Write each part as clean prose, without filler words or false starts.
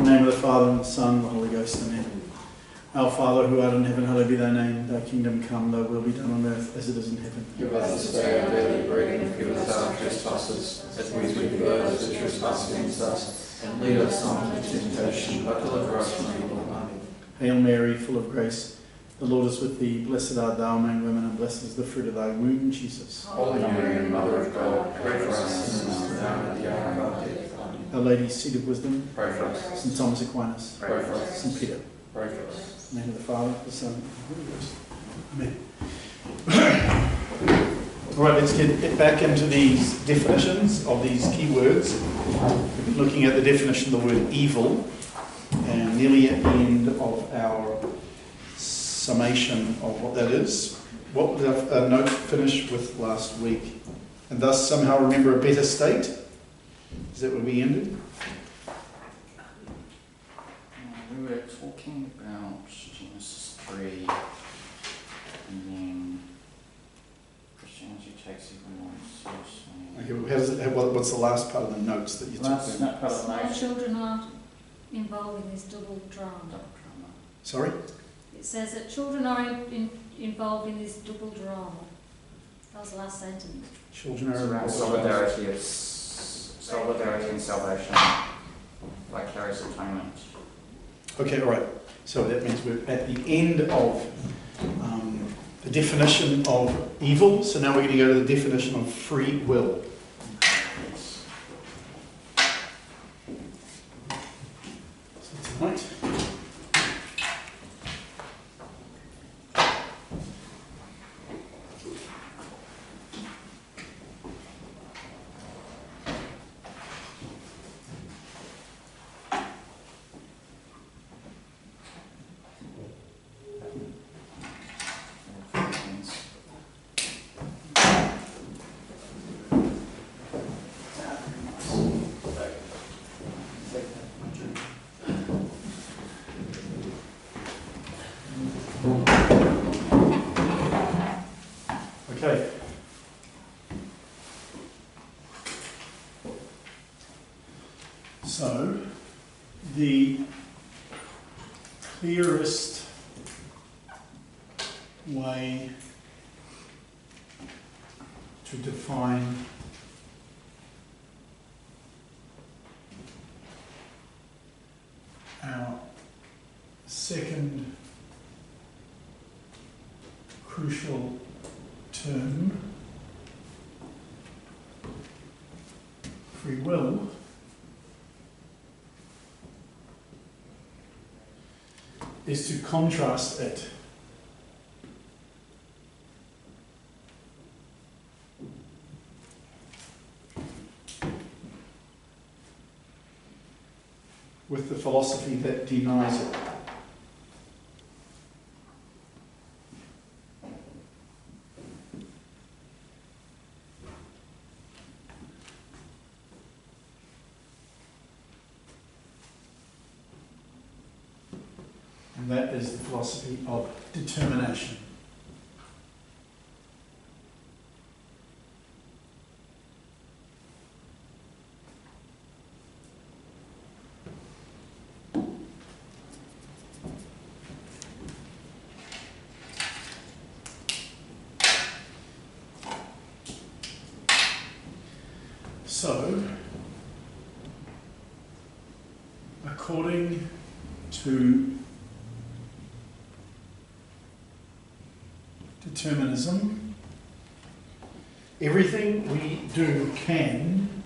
In the name of the Father, and the Son, and the Holy Ghost, amen. Our Father, who art in heaven, hallowed be thy name. Thy kingdom come, thy will be done on earth as it is in heaven. Give us this day our daily bread, and forgive us our trespasses, as we forgive those that trespass against us. And lead us not into temptation, but deliver us from evil. Amen. Hail Mary, full of grace, the Lord is with thee. Blessed art thou among women, and blessed is the fruit of thy womb, Jesus. Holy Mary, Mother of God, pray for us sinners, now and at the hour of our death. Amen. Our Lady, seat of wisdom, Pray for us. St. Thomas Aquinas, Pray for us. St. Peter. Pray for us. In the name of the Father, the Son, and the Holy Ghost. Amen. All right, let's get back into these definitions of these key words. We've been looking at the definition of the word evil, and nearly at the end of our summation of what that is. What did our note finish with last week? And thus somehow remember a better state? Is that where we ended? We were talking about Genesis 3, and then Christianity takes even more seriously. Okay, well, how does it, what's the last part of the notes that you took Last there? part of the Small note. children are involved in this double drama. Drama. Sorry? It says that children are involved in this double drama. That was the last sentence. Children It's are around solidarity and salvation, vicarious atonement. Okay, all right. So that means we're at the end of the definition of evil. So now we're going to go to the definition of free will. So tonight. Okay. So, the clearest way to define our second crucial term, free will, is to contrast it with the philosophy that denies it. And that is the philosophy of determination. So, according to determinism, everything we do can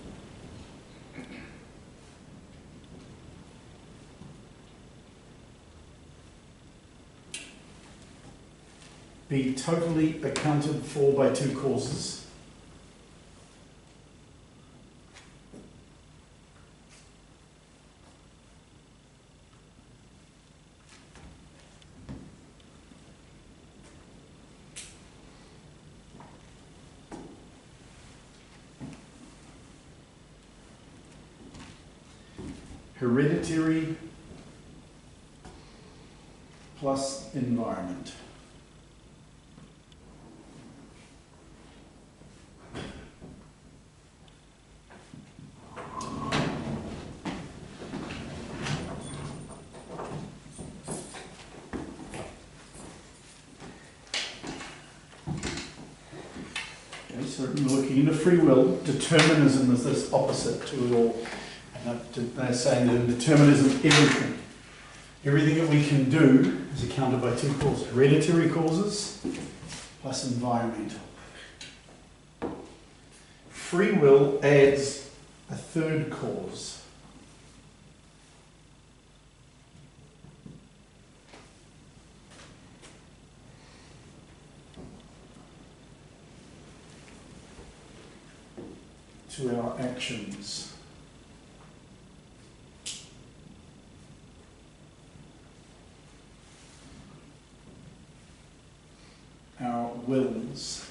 be totally accounted for by two causes. Hereditary plus environment. So we're looking into free will. Determinism is this opposite to it all. And they're saying that in determinism, everything that we can do is accounted by two causes. Hereditary causes plus environmental. Free will adds a third cause. To our actions. Our wills,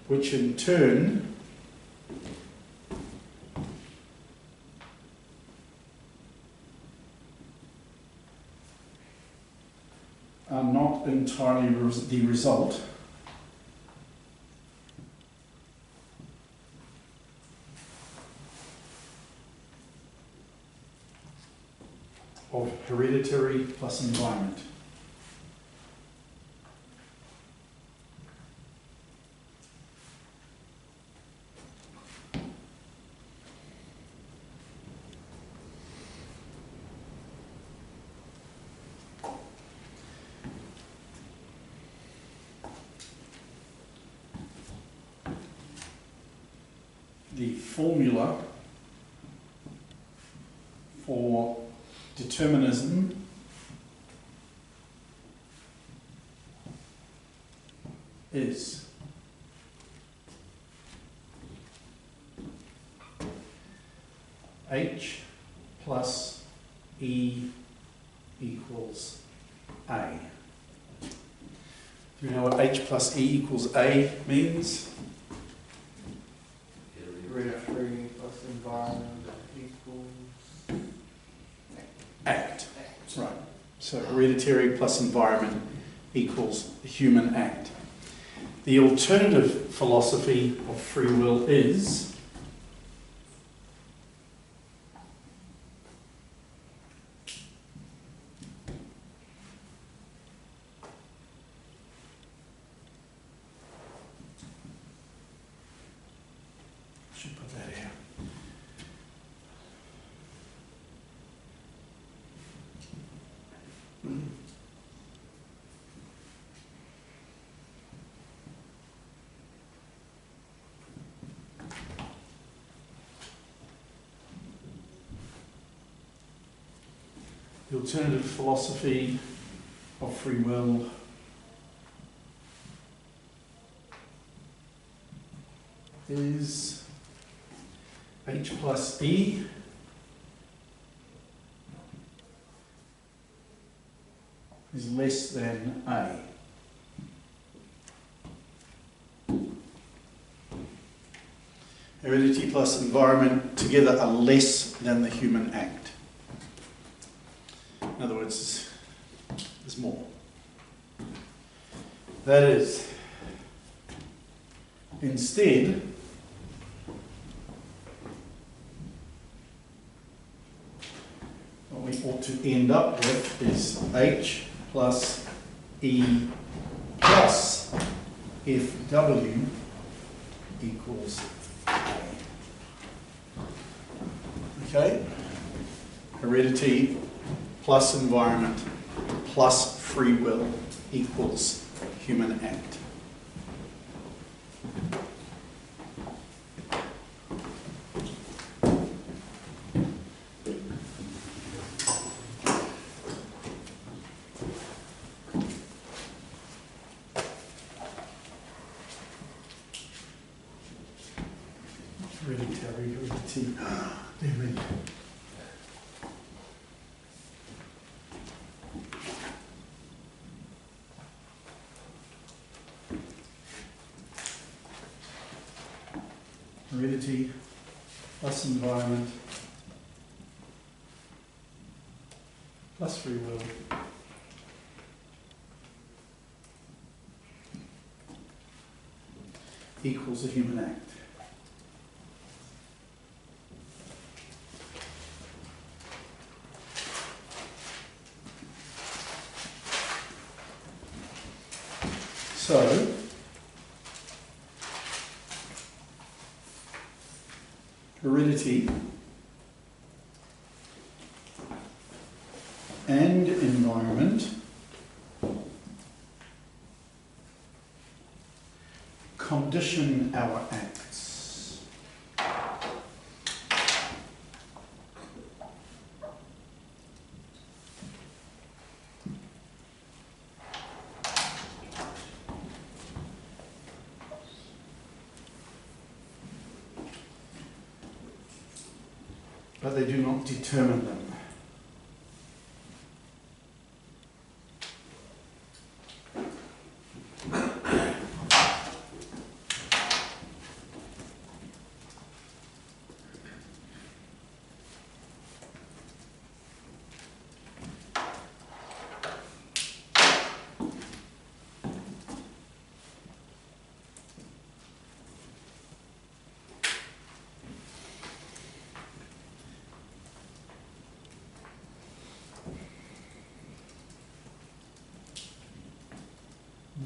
which in turn are not entirely the result of hereditary plus environment. The formula for determinism is H plus E equals A. Do you know what H plus E equals A means? Hereditary plus environment equals Act. Right. So hereditary plus environment equals human act. The alternative philosophy of free will is should put that here. The alternative philosophy of free will is H plus E is less than A. Heredity plus environment together are less than the human act. In other words, there's more. That is, instead, what we ought to end up with is H plus E plus FW equals A. Okay? Heredity plus environment plus free will equals human act. Heredity. Damn it. Heredity plus environment plus free will equals a human act. So, heredity and environment condition our acts. But they do not determine them.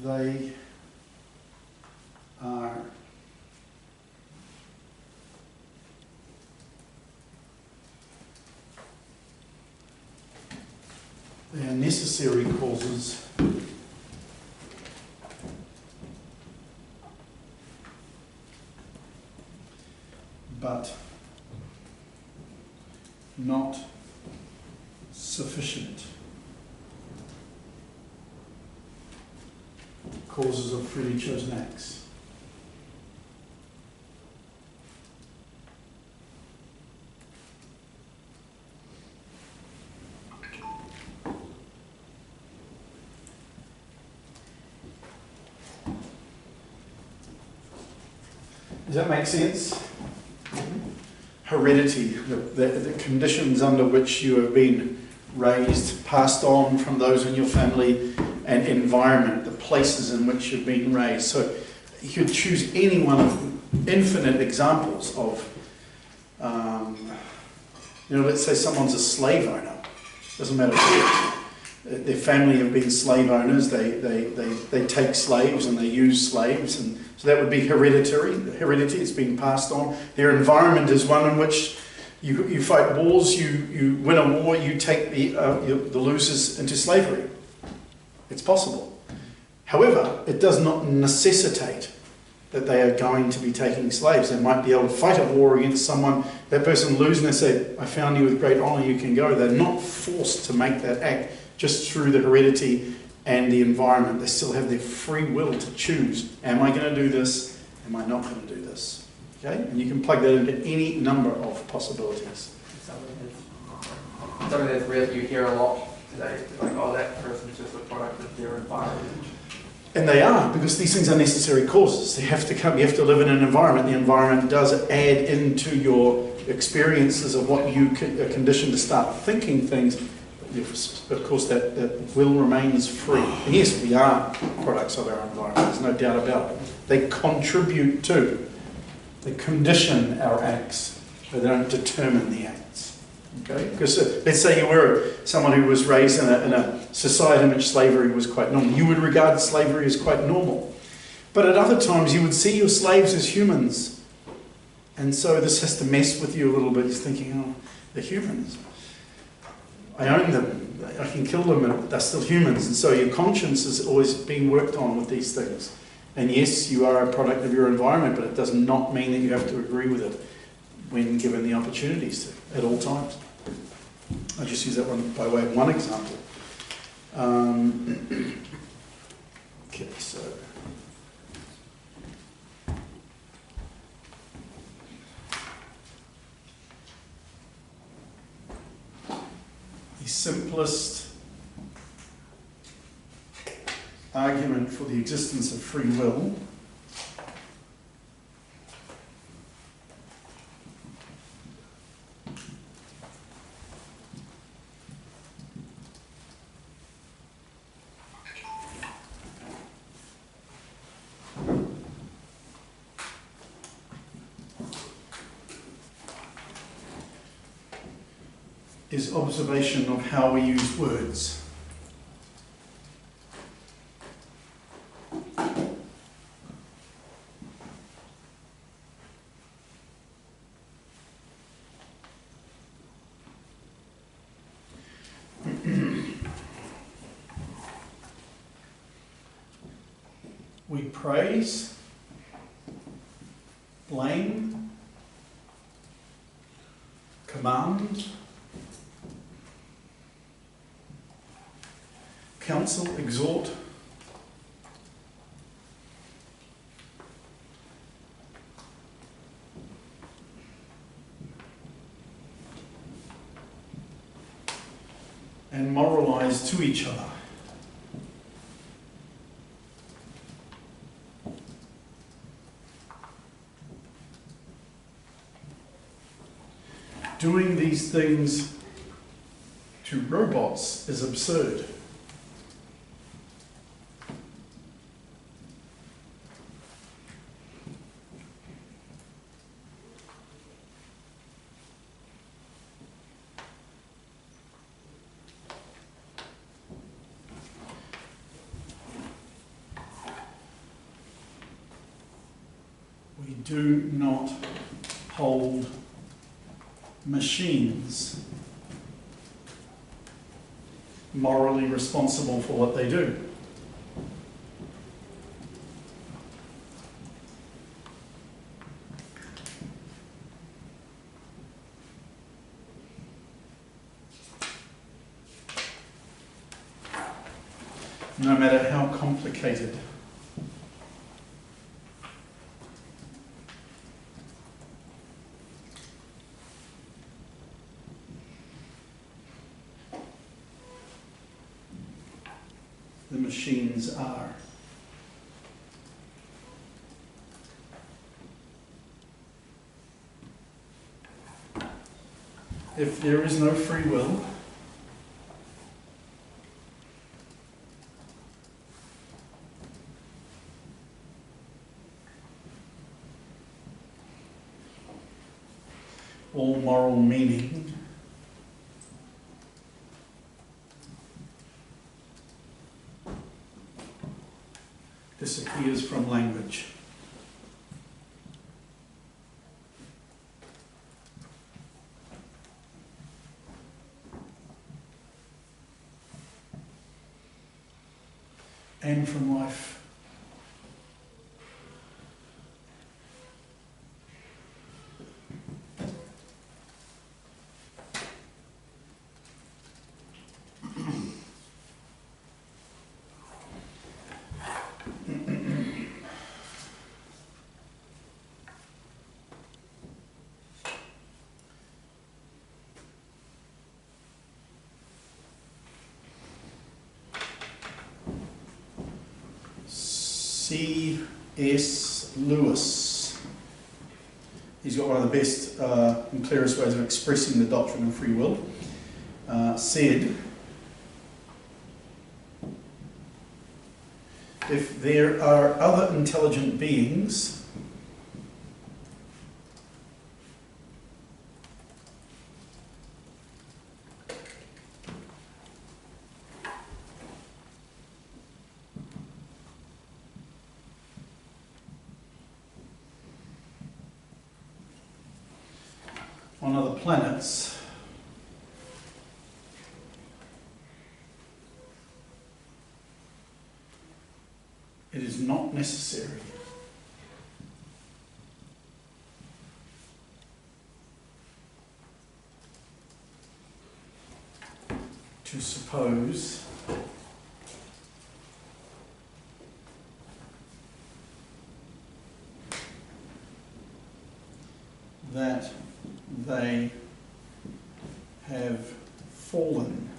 They are necessary causes but not sufficient causes of freely chosen acts. Does that make sense? Heredity, the conditions under which you have been raised, passed on from those in your family, and environment, the places in which you've been raised. So you could choose any one of infinite examples of, let's say someone's a slave owner. Doesn't matter who. Their family have been slave owners. They take slaves and they use slaves, and so that would be hereditary. Heredity, it's been passed on. Their environment is one in which you fight wars. You win a war. You take the losers into slavery. It's possible. However, it does not necessitate that they are going to be taking slaves. They might be able to fight a war against someone, that person loses, and they say, I found you with great honour, you can go. They're not forced to make that act just through the heredity and the environment. They still have their free will to choose. Am I going to do this? Am I not going to do this? Okay? And you can plug that into any number of possibilities. Something that's real you hear a lot today, like, oh, that person's just a product of their environment. And they are, because these things are necessary causes. They have to come. You have to live in an environment. The environment does add into your experiences of what you are conditioned to start thinking things. Of course, that will remains free. And yes, we are products of our environment. There's no doubt about it. They contribute to, they condition our acts, but they don't determine the acts. Okay? Because let's say you were someone who was raised in a society in which slavery was quite normal. You would regard slavery as quite normal. But at other times you would see your slaves as humans. And so this has to mess with you a little bit. You're thinking, oh, they're humans. I own them. I can kill them, but they're still humans. And so your conscience is always being worked on with these things. And yes, you are a product of your environment, but it does not mean that you have to agree with it when given the opportunities to, at all times. I just use that one by way of one example. Okay, so the simplest argument for the existence of free will is observation of how we use words. We praise, blame, command, counsel, exhort, and moralize to each other. Doing these things to robots is absurd. We do not hold machines morally responsible for what they do. No matter how complicated. The machines are. If there is no free will, all moral meaning disappears from language. And from life. C.S. Lewis. He's got one of the best and clearest ways of expressing the doctrine of free will. Said, if there are other intelligent beings on other planets, it is not necessary to suppose that they have fallen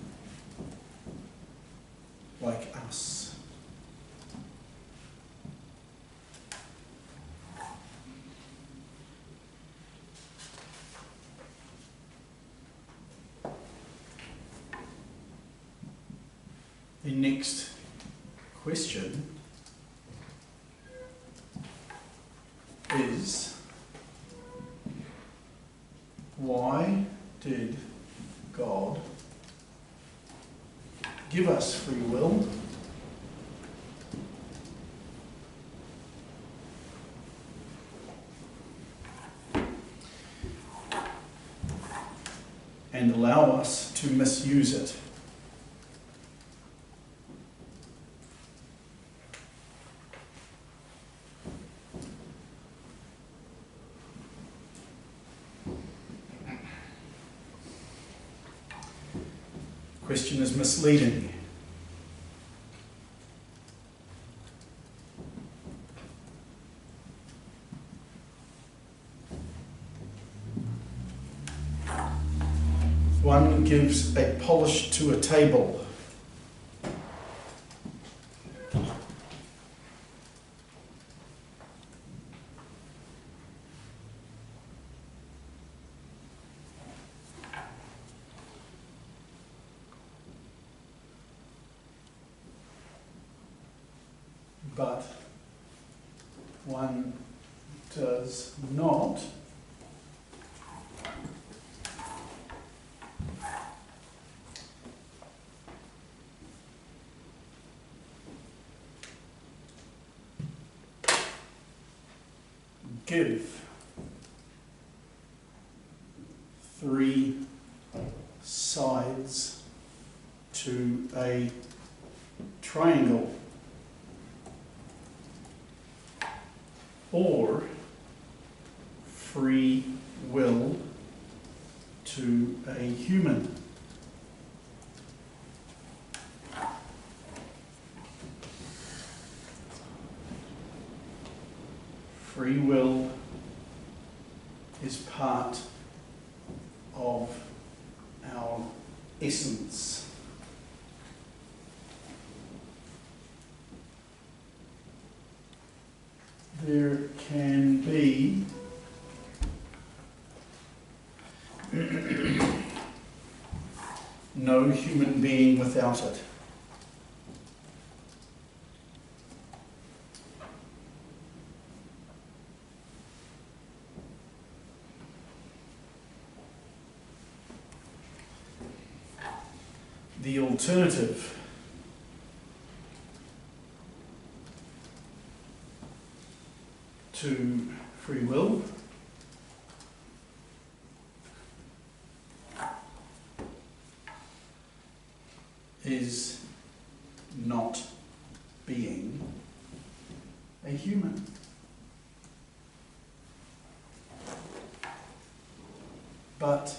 like us. The next question is, why did God give us free will and allow us to misuse it? question is misleading. One gives a polish to a table. But one does not give 3 sides to a triangle, or free will to a human. Free will is part of our essence. There can be no human being without it. The alternative to free will is not being a human. But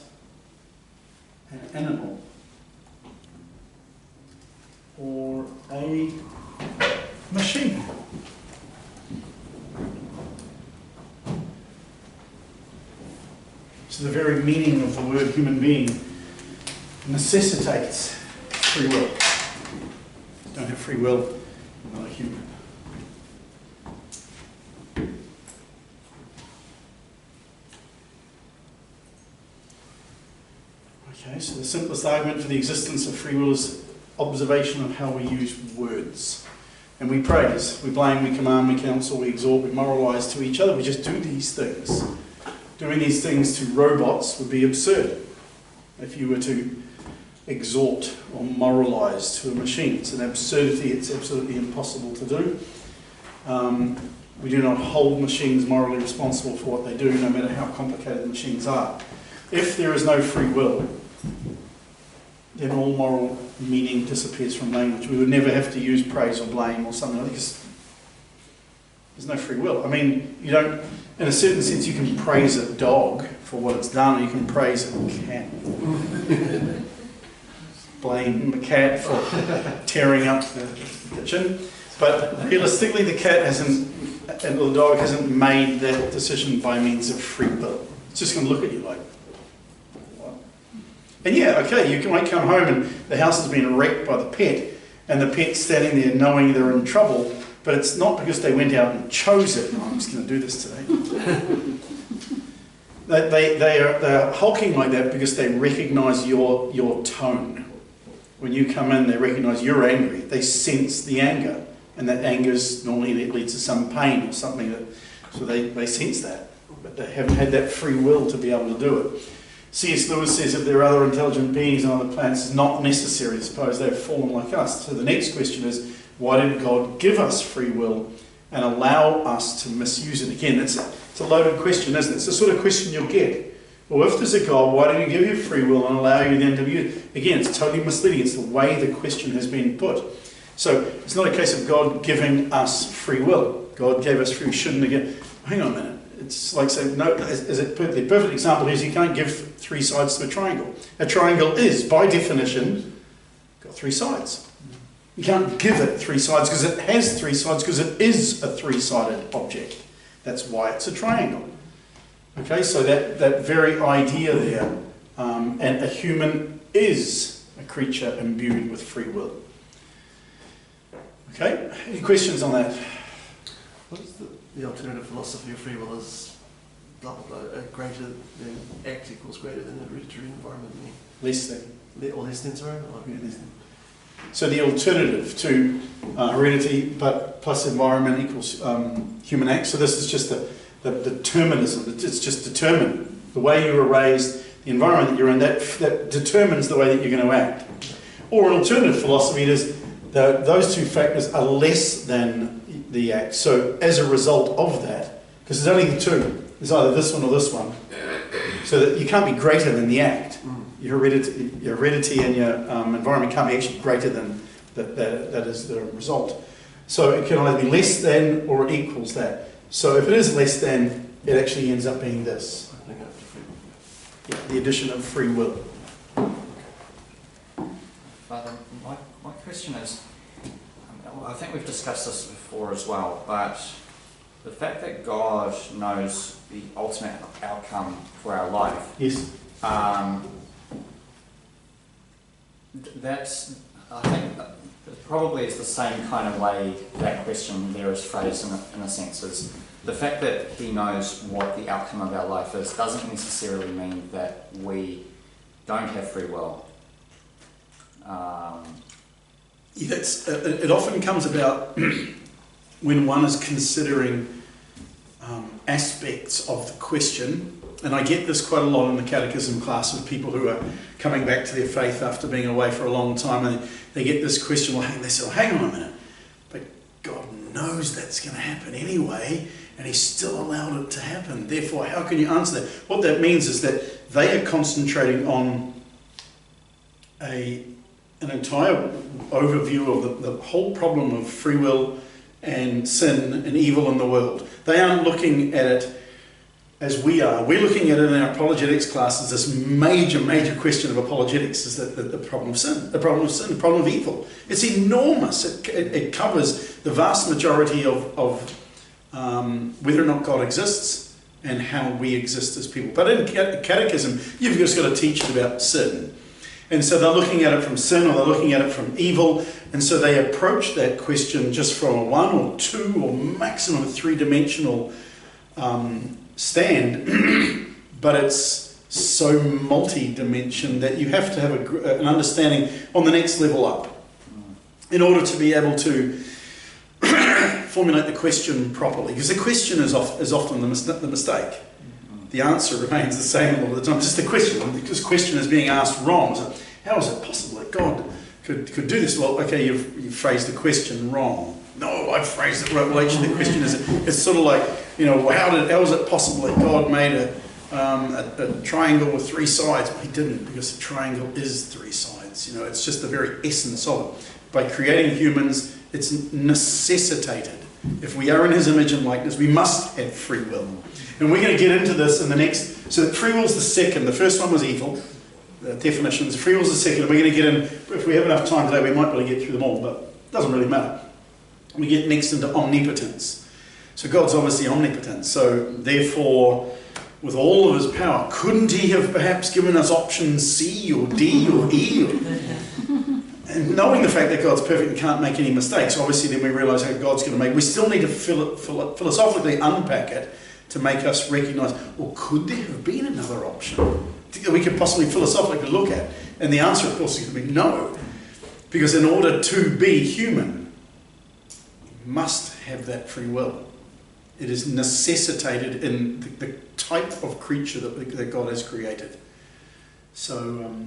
an animal or a machine. So the very meaning of the word human being necessitates free will. If you don't have free will, you're not a human. Okay, so the simplest argument for the existence of free will is observation of how we use words. And we praise, we blame, we command, we counsel, we exhort, we moralise to each other. We just do these things. Doing these things to robots would be absurd. If you were to exhort or moralise to a machine, it's an absurdity, it's absolutely impossible to do. We do not hold machines morally responsible for what they do, no matter how complicated the machines are. If there is no free will, then all moral meaning disappears from language. We would never have to use praise or blame or something like that because there's no free will. I mean, you don't, in a certain sense, you can praise a dog for what it's done, or you can praise a cat. Blame the cat for tearing up the kitchen. But realistically, the cat hasn't, and the dog hasn't made that decision by means of free will. It's just going to look at you like, what? And yeah, okay, you might come home and the house has been wrecked by the pet, and the pet's standing there knowing they're in trouble, but it's not because they went out and chose it. Oh, I'm just going to do this today. They are hulking like that because they recognise your tone. When you come in, they recognise you're angry. They sense the anger, and that anger normally leads to some pain or something. So they sense that, but they haven't had that free will to be able to do it. C.S. Lewis says if there are other intelligent beings on other planets, it's not necessary to suppose they've fallen like us. So the next question is, why did God give us free will and allow us to misuse it? Again, it's a loaded question, isn't it? It's the sort of question you'll get. Well, if there's a God, why did he give you free will and allow you then to use it? Again, it's totally misleading. It's the way the question has been put. So it's not a case of God giving us free will. God gave us free will. Shouldn't again. Hang on a minute. It's like saying, no, the perfect example is you can't give 3 sides to a triangle. A triangle is, by definition, got three sides. You can't give it three sides because it has three sides because it is a three-sided object. That's why it's a triangle. Okay, so that very idea there, and a human is a creature imbued with free will. Okay, any questions on that? What is the alternative philosophy of free will is blah blah blah, greater than act equals greater than the hereditary environment? Less than. Or less than, sorry? Oh, Yeah, less than. So the alternative to heredity but plus environment equals human act. So this is just the determinism. It's just determined. The way you were raised, the environment that you're in, that determines the way that you're going to act. Or an alternative philosophy is that those two factors are less than the act. So as a result of that, because there's only the two, there's either this one or this one, so that you can't be greater than the act. Your heredity and your environment can't be actually greater than that is the result. So it can either be less than or it equals that. So if it is less than, it actually ends up being this. Yeah, the addition of free will. Father, my question is, I think we've discussed this before as well, but the fact that God knows the ultimate outcome for our life, Yes. that's, I think, it probably is the same kind of way that question there is phrased in a sense. Is the fact that he knows what the outcome of our life is doesn't necessarily mean that we don't have free will. It often comes about when one is considering aspects of the question, and I get this quite a lot in the catechism class with people who are coming back to their faith after being away for a long time, and they get this question, they say, well, hang on a minute, but God knows that's going to happen anyway, and he's still allowed it to happen, therefore how can you answer that? What that means is that they are concentrating on an entire overview of the whole problem of free will and sin and evil in the world. They aren't looking at it as we are. We're looking at it in our apologetics classes. This major question of apologetics is that the problem of sin, the problem of evil. It's enormous. It covers the vast majority of whether or not God exists and how we exist as people. But in catechism, you've just got to teach about sin. And so they're looking at it from sin, or they're looking at it from evil, and so they approach that question just from a one or two or maximum three-dimensional stand, but it's so multi-dimension that you have to have an understanding on the next level up in order to be able to formulate the question properly. Because the question is often the mistake. The answer remains the same all the time. Just the question, because the question is being asked wrong. So how is it possible that God could do this? Well, okay, you've phrased the question wrong. No, I've phrased it right. Well, actually, the question is, it's sort of like, how is it possible that God made a triangle with three sides? Well, he didn't, because the triangle is three sides. It's just the very essence of it. By creating humans, it's necessitated. If we are in his image and likeness, we must have free will. And we're going to get into this in the next. So free will is the second. The first one was evil. The definitions. Free will is the second. We're going to get in. If we have enough time today, we might be able to get through them all, but it doesn't really matter. We get next into omnipotence. So God's obviously omnipotent. So therefore, with all of his power, couldn't he have perhaps given us options C or D or E? And knowing the fact that God's perfect and can't make any mistakes, obviously then we realise how God's going to make. We still need to philosophically unpack it to make us recognise, well, could there have been another option that we could possibly philosophically look at? And the answer, of course, is going to be no. Because in order to be human, you must have that free will. It is necessitated in the type of creature that God has created. So,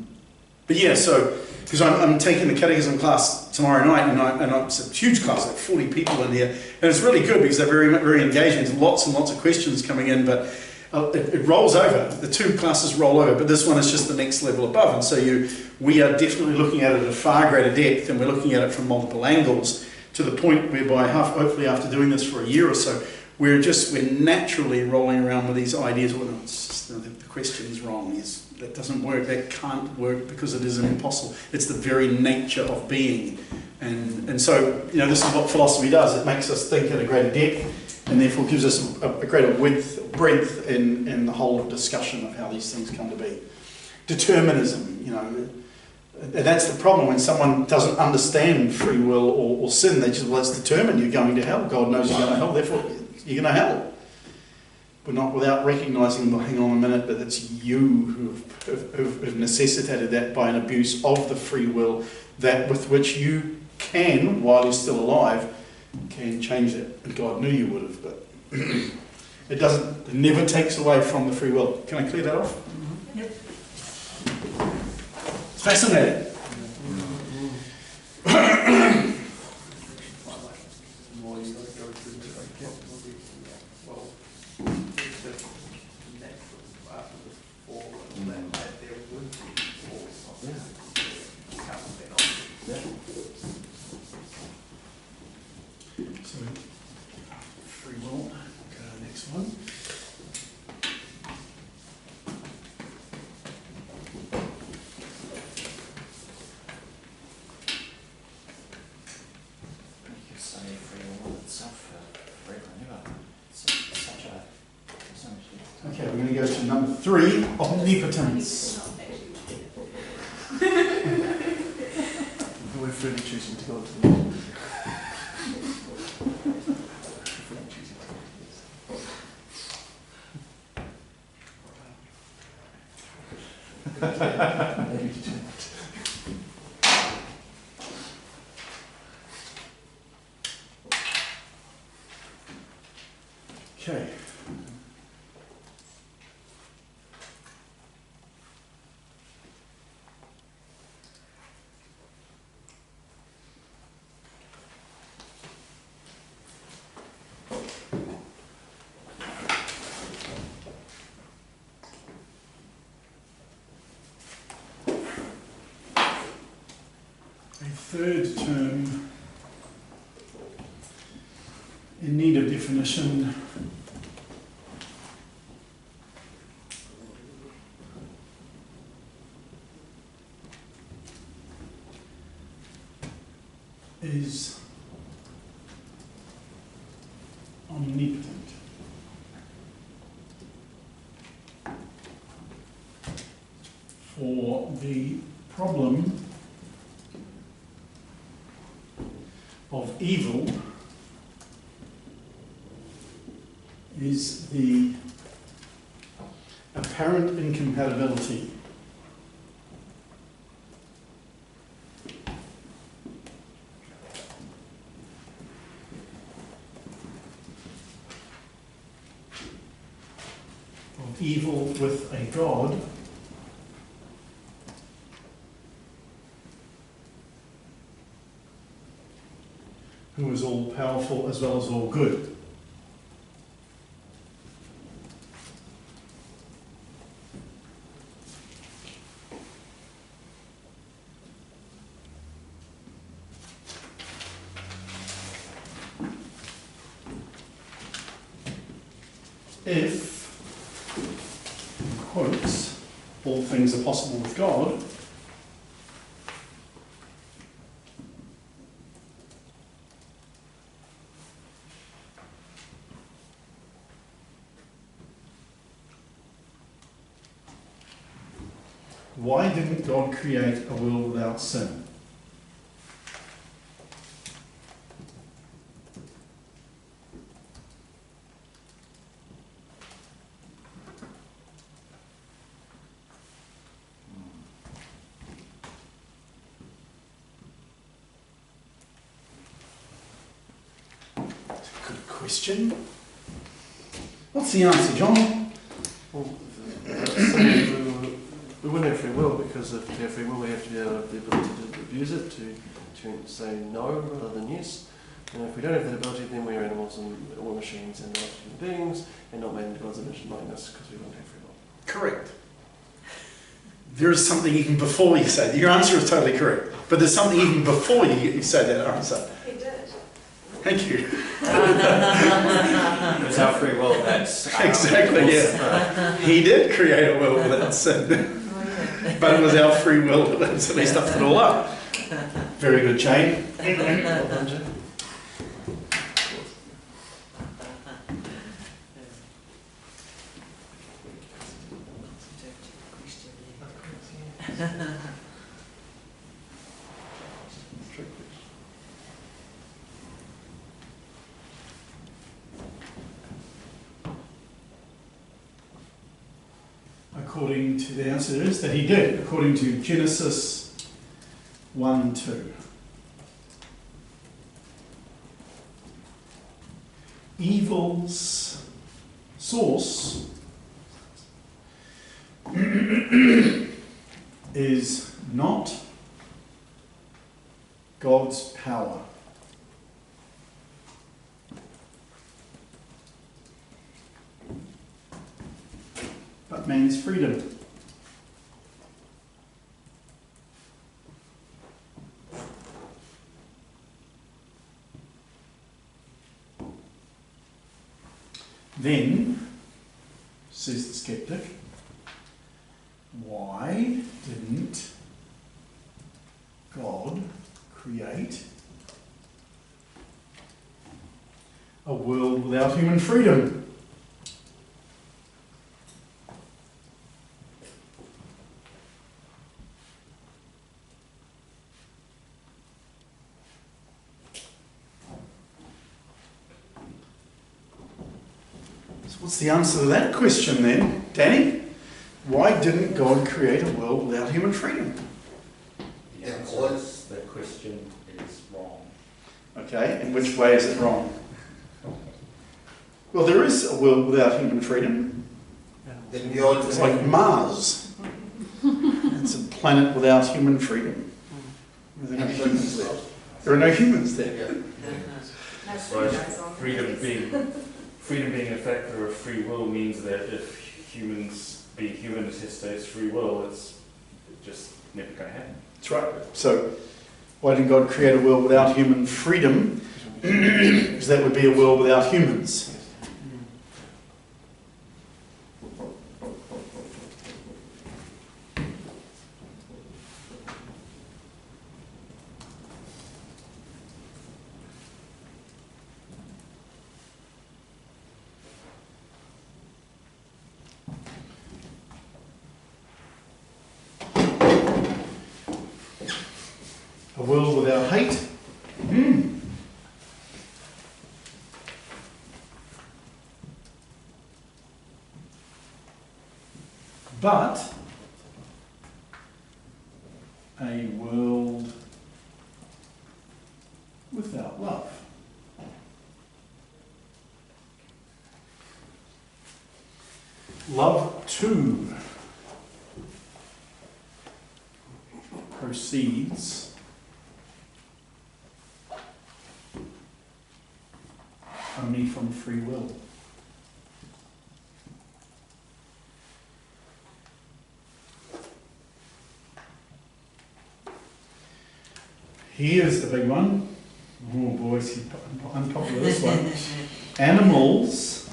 because I'm taking the catechism class tomorrow night, and it's a huge class, like 40 people in here, and it's really good because they're very, very engaging. There's lots and lots of questions coming in, but it rolls over. The two classes roll over, but this one is just the next level above, and so we are definitely looking at it at a far greater depth, and we're looking at it from multiple angles to the point whereby, hopefully after doing this for a year or so, we're naturally rolling around with these ideas. Well, no, it's just, the question's wrong. That doesn't work. That can't work because it is impossible. It's the very nature of being. And so, this is what philosophy does. It makes us think at a greater depth, and therefore gives us a greater breadth in the whole discussion of how these things come to be. Determinism, that's the problem when someone doesn't understand free will or sin. They just, well, it's determined you're going to hell. God knows you're going to hell, therefore you're going to hell. But not without recognising, well, hang on a minute, but it's you who've necessitated that by an abuse of the free will, that with which you can, while you're still alive, can change that. And God knew you would have, but it never takes away from the free will. Can I clear that off? Yep. It's fascinating. So, free will. Go to the next one. Okay, we're going to go to number 3, omnipotence. We're freely choosing to go into the middle. Okay. A third term in need of definition is omnipotent. For the problem of evil is the apparent incompatibility of evil with a God who is all powerful as well as all good. If, in quotes, all things are possible with God, why didn't God create a world without sin? Good question. What's the answer, John? Well, we wouldn't have free will because if we have free will, we have to have the ability to abuse it, to say no rather than yes. And if we don't have that ability, then we are animals and we're machines and not human beings and not made in God's image and likeness because we wouldn't have free will. Correct. There is something even before you say that. Your answer is totally correct. But there's something even before you say that answer. He did. Thank you. It was our free will that's Exactly, yeah. He did create a world without sin. But it was our free will that instantly stuffed it all up. Very good, Jane. Well done, Jane. According to the answer is that he did, according to Genesis 1:2. Evil's source is not God's power. But man's freedom. Then, says the skeptic, why didn't God create a world without human freedom? What's the answer to that question then, Danny? Why didn't God create a world without human freedom? The answer is that question is wrong. Okay, in which way is it wrong? Well, there is a world without human freedom. In the Old It's like Mars. It's a planet without human freedom. There are no humans there. There are no humans there. Freedom being a factor of free will means that if humans being human testates free will, it's just never going to happen. That's right. So, why didn't God create a world without human freedom? Because that would be a world without humans. A world without hate. But a world without love. Love too proceeds only from free will. Here's the big one. Oh boys, unpopular this one. Animals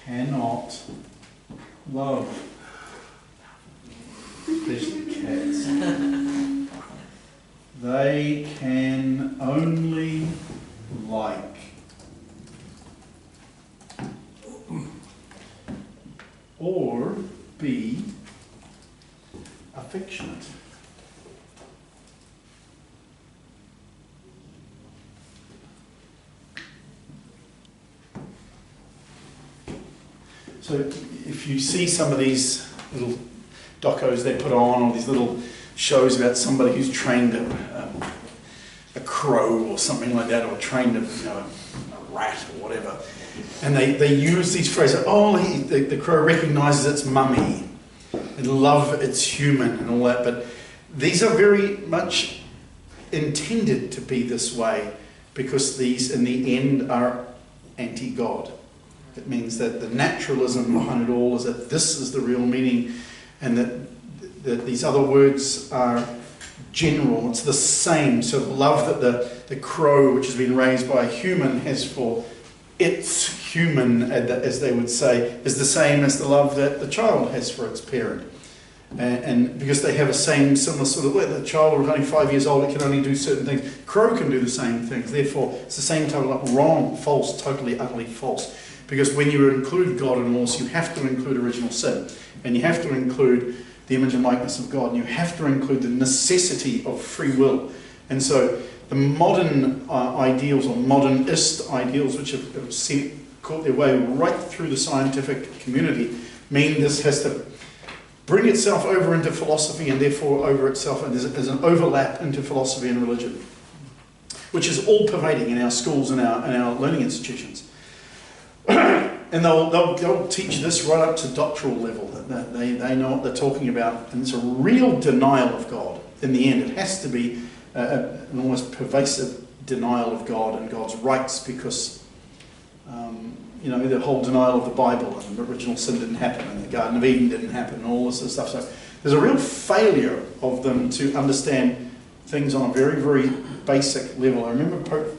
cannot love. Especially cats. They can only like. Or be affectionate. So if you see some of these little docos they put on, or these little shows about somebody who's trained a crow or something like that, or trained a rat or whatever, and they use these phrases, the crow recognises its mummy, and love its human and all that, but these are very much intended to be this way, because these in the end are anti-God. It means that the naturalism behind it all is that this is the real meaning, and that these other words are general. It's the same sort of love that the crow, which has been raised by a human, has for it's human, as they would say, is the same as the love that the child has for its parent. And because they have a similar sort of way, the child is only 5 years old, it can only do certain things. Crow can do the same things. Therefore, it's the same type of wrong, false, totally, utterly false. Because when you include God in laws, you have to include original sin. And you have to include the image and likeness of God. And you have to include the necessity of free will. And so the modern ideals, or modernist ideals, which have caught their way right through the scientific community, mean this has to bring itself over into philosophy, and therefore over itself, and there's an overlap into philosophy and religion, which is all pervading in our schools and our learning institutions. And they'll teach this right up to doctoral level, that they know what they're talking about, and it's a real denial of God. In the end, it has to be an almost pervasive denial of God and God's rights, because the whole denial of the Bible, and the original sin didn't happen, and the Garden of Eden didn't happen, and all this sort of stuff. So there's a real failure of them to understand things on a very, very basic level. I remember Pope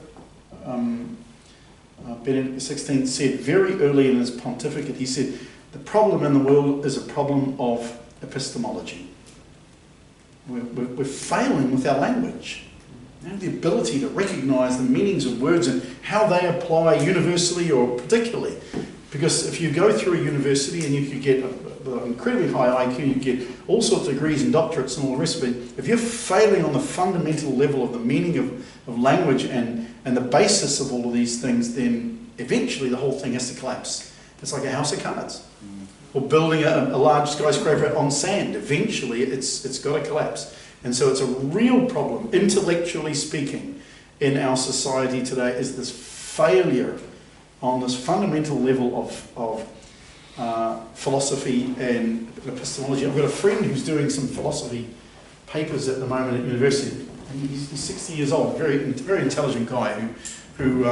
Benedict XVI said very early in his pontificate, he said, the problem in the world is a problem of epistemology. We're failing with our language. We have the ability to recognise the meanings of words and how they apply universally or particularly. Because if you go through a university and you could get an incredibly high IQ, you get all sorts of degrees and doctorates and all the rest of it, if you're failing on the fundamental level of the meaning of language and the basis of all of these things, then eventually the whole thing has to collapse. It's like a house of cards. Or building a large skyscraper on sand. Eventually it's got to collapse. And so it's a real problem, intellectually speaking, in our society today, is this failure on this fundamental level of philosophy and epistemology. I've got a friend who's doing some philosophy papers at the moment at university. And he's 60 years old, very intelligent guy who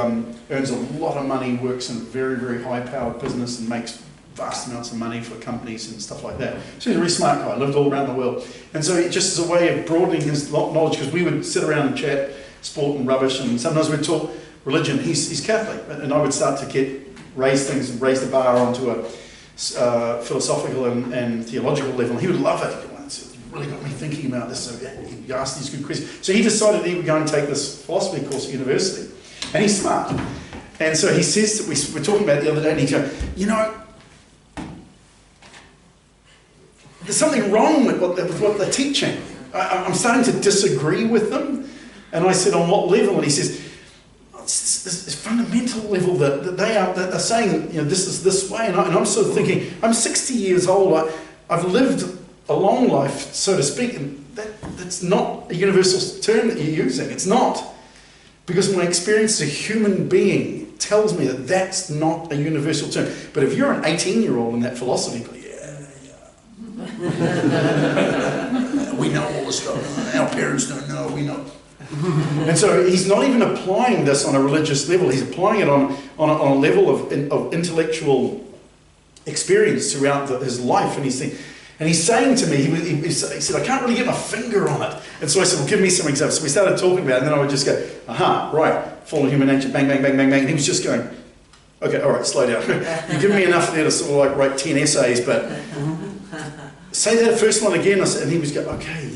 earns a lot of money, works in a very, very high-powered business and makes vast amounts of money for companies and stuff like that. So he's a really smart guy, lived all around the world. And so it just as a way of broadening his knowledge, because we would sit around and chat sport and rubbish, and sometimes we'd talk religion. He's Catholic, and I would start to raise the bar onto a philosophical and theological level. And he would love it. It's really got me thinking about this. So he asked these good questions. So he decided he would go and take this philosophy course at university. And he's smart. And so he says, that we were talking about it the other day, and he goes, there's something wrong with what they're teaching. I'm starting to disagree with them. And I said, on what level? And he says, it's this fundamental level that they're saying, this is this way. And I'm sort of thinking, I'm 60 years old. I've lived a long life, so to speak. And that's not a universal term that you're using. It's not. Because my experience as a human being tells me that that's not a universal term. But if you're an 18-year-old in that philosophy, we know all this stuff. Our parents don't know. We know. And so he's not even applying this on a religious level. He's applying it on a level of intellectual experience throughout his life. And he's saying to me, he said, I can't really get my finger on it. And so I said, well, give me some examples. So we started talking about it, and then I would just go, aha, right, fallen human nature, bang, bang, bang, bang, bang. And he was just going, okay, all right, slow down. You give me enough there to sort of like write 10 essays, but say that first one again. And he was going, okay,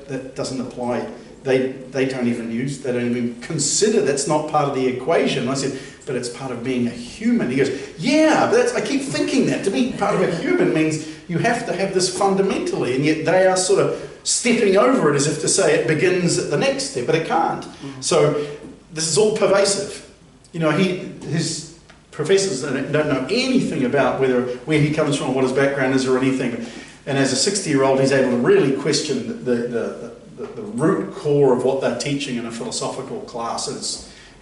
that doesn't apply. They don't even consider, that's not part of the equation. And I said, but it's part of being a human. He goes, yeah, but I keep thinking that. To be part of a human means you have to have this fundamentally, and yet they are sort of stepping over it as if to say it begins at the next step, but it can't. Mm-hmm. So this is all pervasive. His professors don't know anything about where he comes from, what his background is or anything. And as a 60-year-old, he's able to really question the root core of what they're teaching in a philosophical class. And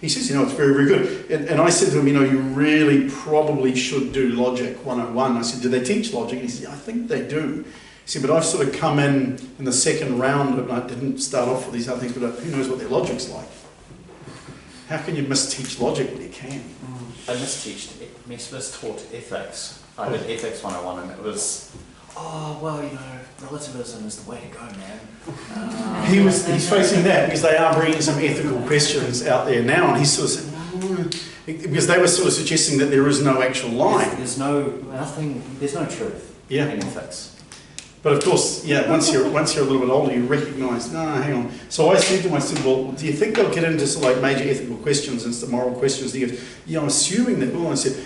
he says, it's very, very good. And I said to him, you really probably should do Logic 101. I said, do they teach logic? And he said, I think they do. He said, but I've sort of come in the second round, and I didn't start off with these other things, but who knows what their logic's like? How can you misteach logic when you can? I mistaught ethics. I did ethics 101, and it was, relativism is the way to go, man. He's facing that because they are bringing some ethical questions out there now, and he's sort of saying, because they were sort of suggesting that there is no actual line. There's no truth Yeah. in ethics. But of course, yeah, once you're a little bit older, you recognise, no, hang on. So I said to myself, well, do you think they'll get into sort of like major ethical questions and some moral questions? And he goes, yeah, I'm assuming that. Well, I said,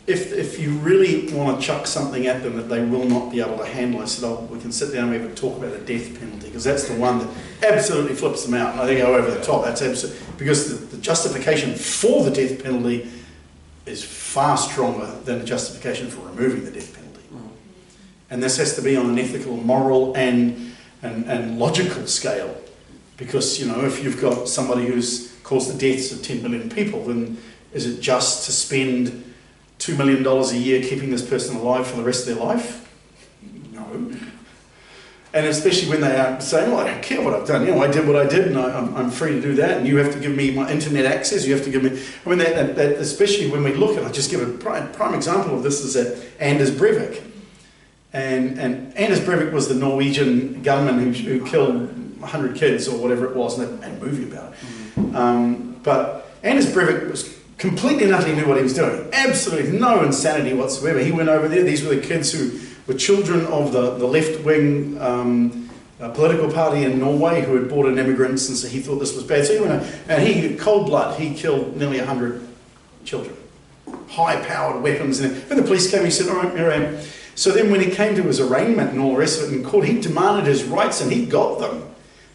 if you really want to chuck something at them that they will not be able to handle, I said, oh, we can sit down and we have a talk about the death penalty, because that's the one that absolutely flips them out. And I think go over the top. That's absolute, because the justification for the death penalty is far stronger than the justification for removing the death penalty. And this has to be on an ethical, moral, and logical scale. Because, you know, if you've got somebody who's caused the deaths of 10 million people, then is it just to spend $2 million a year keeping this person alive for the rest of their life? No. And especially when they are saying, well, I don't care what I've done. You know, I did what I did, and I'm free to do that, and you have to give me my internet access, you have to give me... I mean, that especially when we look, and I'll just give a prime example of this, is that Anders Breivik. And Anders Breivik was the Norwegian gunman who killed 100 kids or whatever it was, and they made a movie about it. But Anders Breivik was completely and utterly knew what he was doing. Absolutely no insanity whatsoever. He went over there. These were the kids who were children of the left-wing political party in Norway who had brought in immigrants, and so he thought this was bad. So he went, and he, cold blood, he killed nearly 100 children. High-powered weapons. And when the police came, he said, all right, here I am. So then when he came to his arraignment and all the rest of it in court, he demanded his rights, and he got them.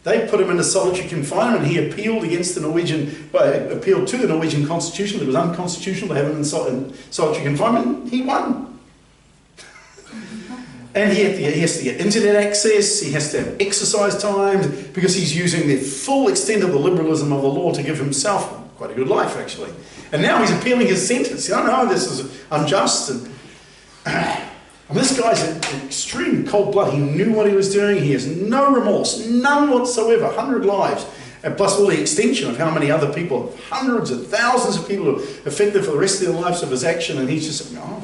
They put him into solitary confinement. He appealed against the Norwegian, appealed to the Norwegian constitution. It was unconstitutional to have him in solitary confinement. He won. And he has to get internet access, he has to have exercise times, because he's using the full extent of the liberalism of the law to give himself quite a good life, actually. And now he's appealing his sentence. Oh no, this is unjust. And this guy's an extreme cold blood. He knew what he was doing. He has no remorse, none whatsoever. 100 lives, and plus all the extension of how many other people, hundreds of thousands of people, are affected for the rest of their lives of his action. And he's just, no,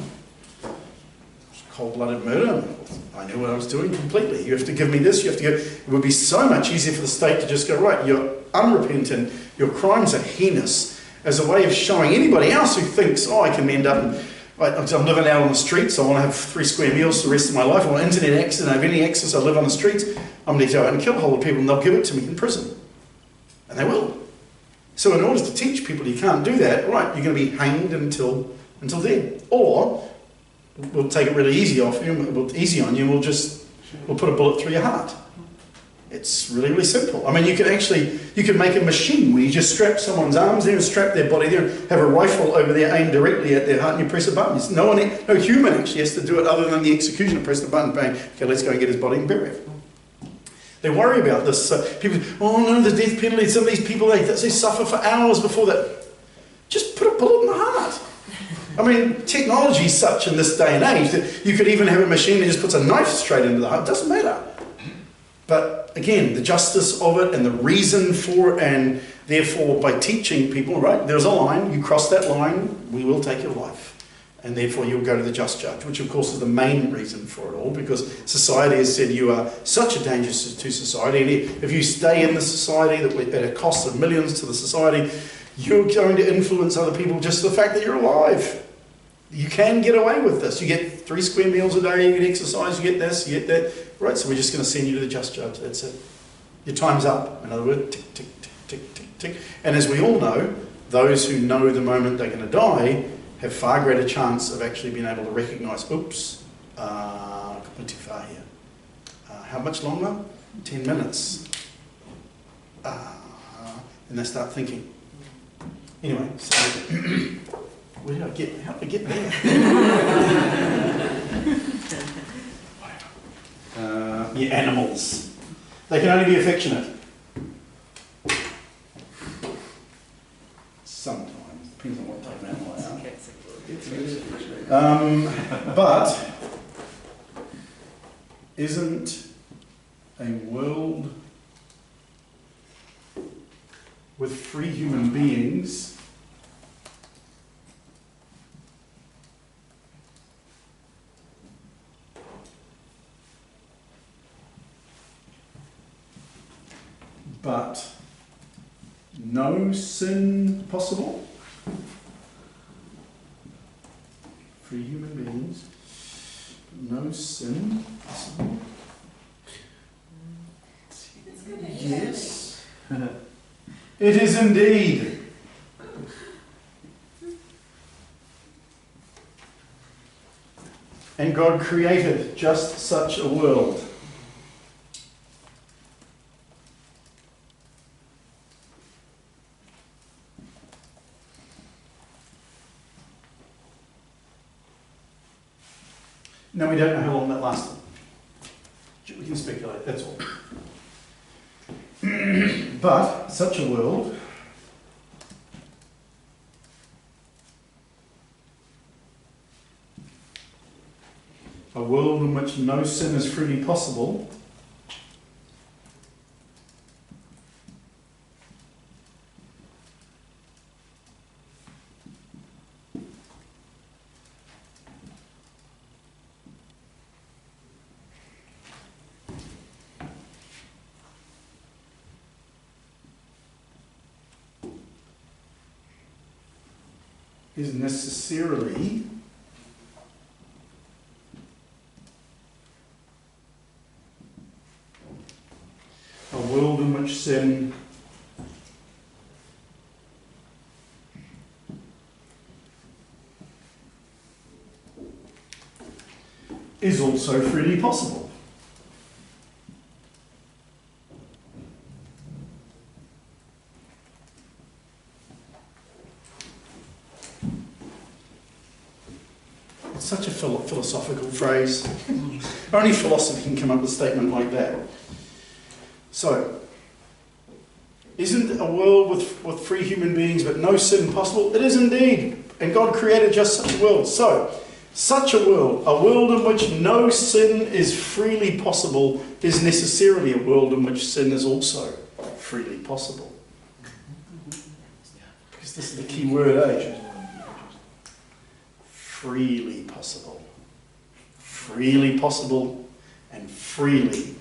cold-blooded murder. I knew what I was doing completely. You have to give me this. You have to go. It would be so much easier for the state to just go, right, you're unrepentant. Your crimes are heinous, as a way of showing anybody else who thinks, oh, I can end up and I'm living out on the streets, I want to have 3 square meals for the rest of my life, I want internet access, I have any access, I live on the streets, I'm going to go out and kill a whole lot of people, and they'll give it to me in prison. And they will. So in order to teach people you can't do that, right, you're going to be hanged until dead. Or we'll take it really easy on you, and we'll put a bullet through your heart. It's really, really simple. I mean, you could make a machine where you just strap someone's arms there and strap their body there and have a rifle over there aimed directly at their heart, and you press a button. No human actually has to do it other than the executioner. Press the button, bang, okay, let's go and get his body and bury it. They worry about this. People, oh no, the death penalty, some of these people, they suffer for hours before that. Just put a bullet in the heart. I mean, technology is such in this day and age that you could even have a machine that just puts a knife straight into the heart. It doesn't matter. But again, the justice of it and the reason for it, and therefore by teaching people, right, there's a line, you cross that line, we will take your life. And therefore you'll go to the just judge, which of course is the main reason for it all, because society has said you are such a danger to society, and if you stay in the society at a cost of millions to the society, you're going to influence other people just the fact that you're alive. You can get away with this. You get 3 square meals a day, you get exercise, you get this, you get that. Right, so we're just going to send you to the just judge. That's it. Your time's up. In other words, tick, tick, tick, tick, tick, tick. And as we all know, those who know the moment they're going to die have far greater chance of actually being able to recognise, oops, went too far here. How much longer? 10 minutes. And they start thinking. Anyway, so how did I get there? Animals. They can only be affectionate. Sometimes. Depends on what type of animal they are. But isn't a world with free human beings but no sin possible? no sin possible. Yes. It is indeed. And God created just such a world. Now we don't know how long that lasted. We can speculate, that's all. But such a world in which no sin is freely possible, is necessarily a world in which sin is also freely possible. It's such a philosophical phrase. Only philosophy can come up with a statement like that. So, isn't a world with free human beings but no sin possible? It is indeed. And God created just such a world. So, such a world in which no sin is freely possible, is necessarily a world in which sin is also freely possible. Because this is the key word, eh? Freely possible. Freely possible and freely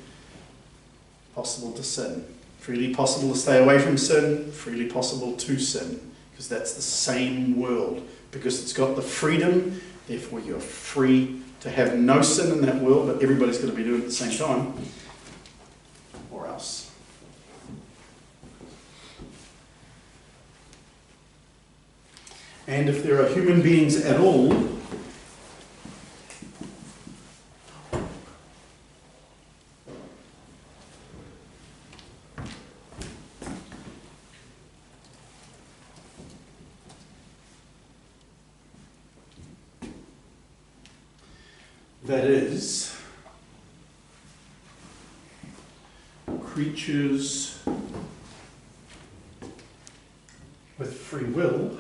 possible to sin. Freely possible to stay away from sin, freely possible to sin. Because that's the same world. Because it's got the freedom, therefore you're free to have no sin in that world, but everybody's going to be doing it at the same time. Or else. And if there are human beings at all, that is, creatures with free will,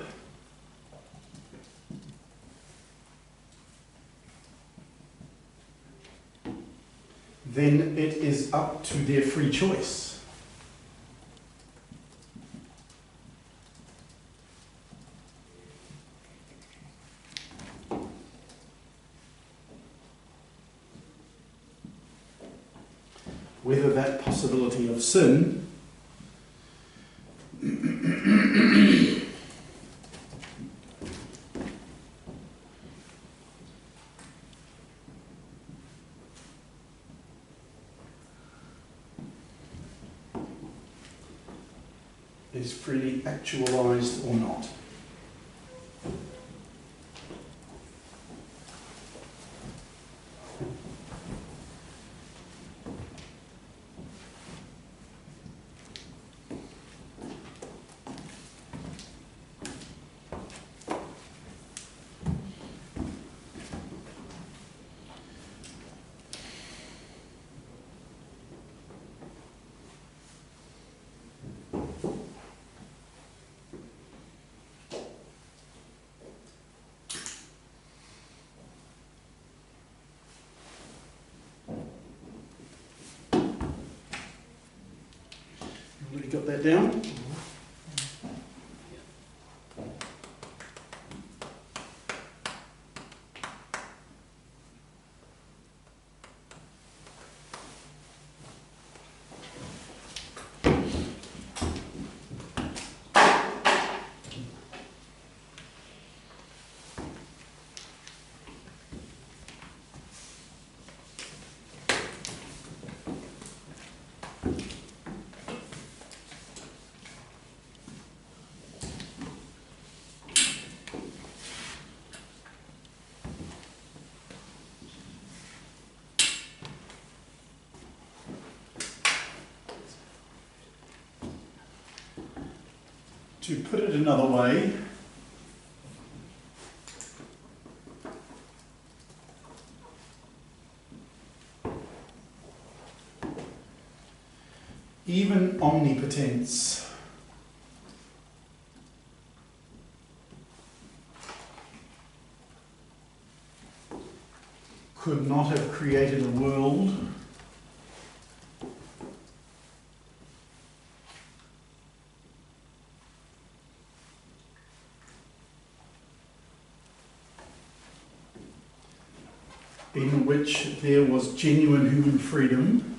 then it is up to their free choice. Whether that possibility of sin is freely actualized or not. Everybody got that down? To put it another way, even omnipotence could not have created a world in which there was genuine human freedom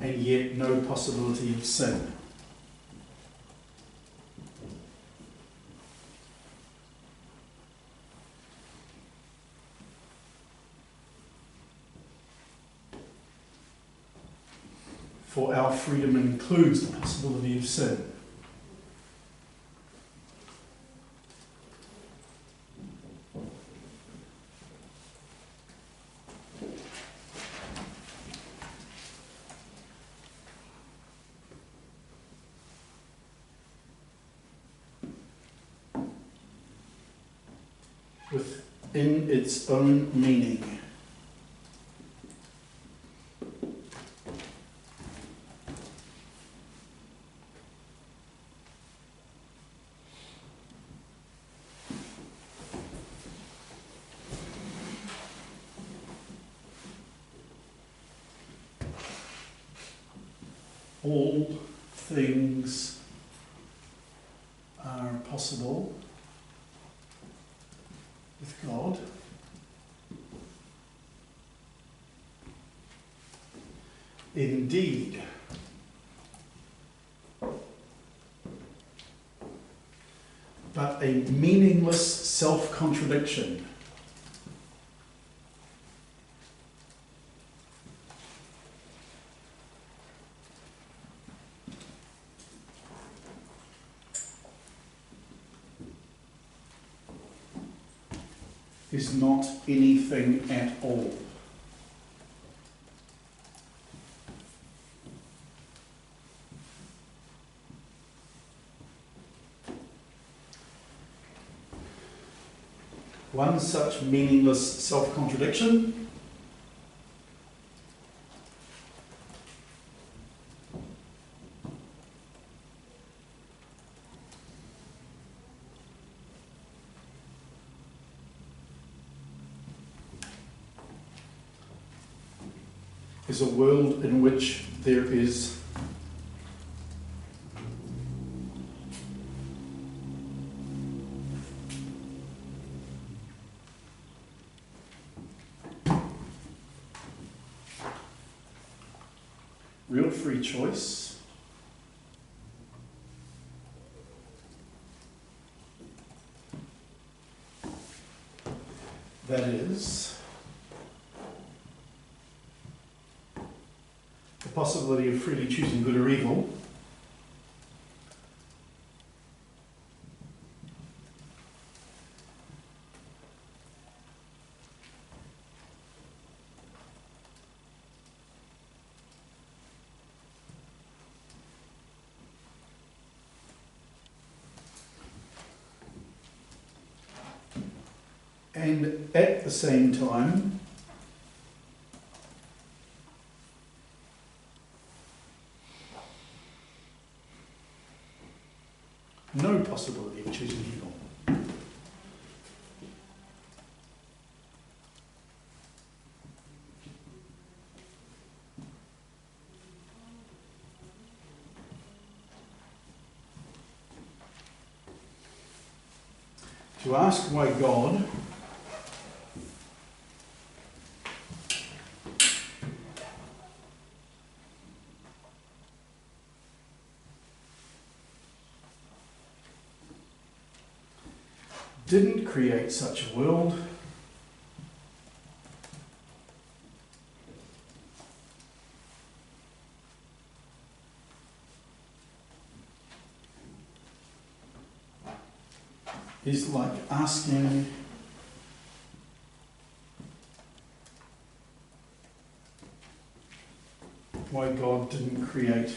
and yet no possibility of sin. For our freedom includes the possibility of sin. Within its own meaning. All things are possible with God. Indeed, but a meaningless self-contradiction is not anything at all. One such meaningless self-contradiction is a world in which there is real free choice, that is, the possibility of freely choosing good or evil, and at the same time no possibility of choosing evil. To ask why God didn't create such a world is like asking why God didn't create